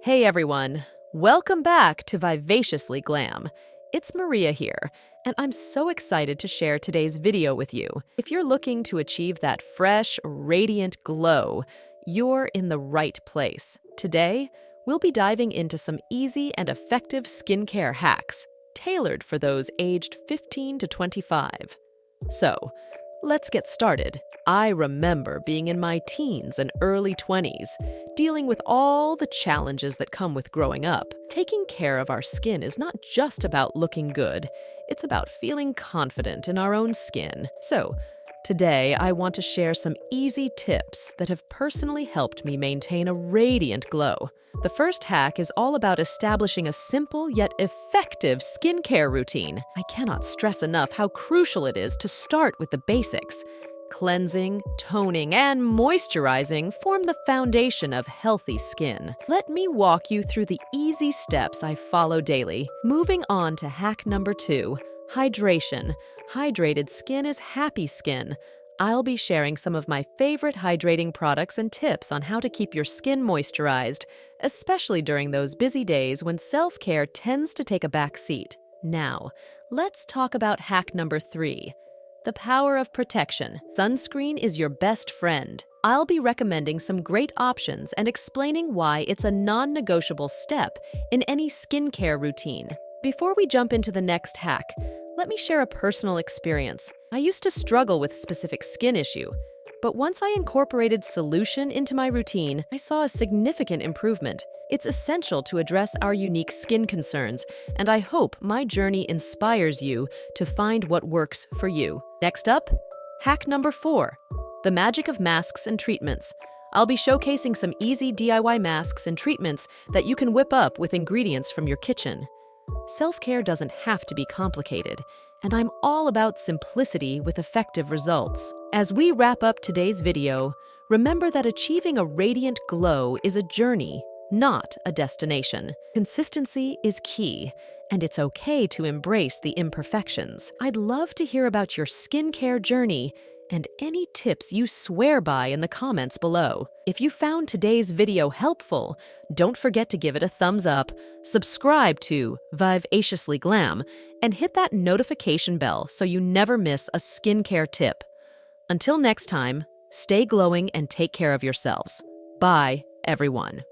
Hey everyone, welcome back to Vivaciously Glam. It's Maria here, and I'm so excited to share today's video with you. If you're looking to achieve that fresh, radiant glow, you're in the right place. Today, we'll be diving into some easy and effective skincare hacks tailored for those aged 15 to 25. So, let's get started. I remember being in my teens and early 20s, dealing with all the challenges that come with growing up. Taking care of our skin is not just about looking good, it's about feeling confident in our own skin. So, today I want to share some easy tips that have personally helped me maintain a radiant glow. The first hack is all about establishing a simple yet effective skincare routine. I cannot stress enough how crucial it is to start with the basics. Cleansing, toning, and moisturizing form the foundation of healthy skin. Let me walk you through the easy steps I follow daily. Moving on to hack number 2, hydration. Hydrated skin is happy skin. I'll be sharing some of my favorite hydrating products and tips on how to keep your skin moisturized, especially during those busy days when self-care tends to take a back seat. Now, let's talk about hack number 3. The power of protection. Sunscreen is your best friend. I'll be recommending some great options and explaining why it's a non-negotiable step in any skincare routine. Before we jump into the next hack, let me share a personal experience. I used to struggle with a specific skin issue, but once I incorporated solution into my routine, I saw a significant improvement. It's essential to address our unique skin concerns, and I hope my journey inspires you to find what works for you. Next up, hack number 4, the magic of masks and treatments. I'll be showcasing some easy DIY masks and treatments that you can whip up with ingredients from your kitchen. Self-care doesn't have to be complicated, and I'm all about simplicity with effective results. As we wrap up today's video, remember that achieving a radiant glow is a journey, not a destination. Consistency is key, and it's okay to embrace the imperfections. I'd love to hear about your skincare journey and any tips you swear by in the comments below. If you found today's video helpful, don't forget to give it a thumbs up, subscribe to Vivaciously Glam, and hit that notification bell so you never miss a skincare tip. Until next time, stay glowing and take care of yourselves. Bye, everyone.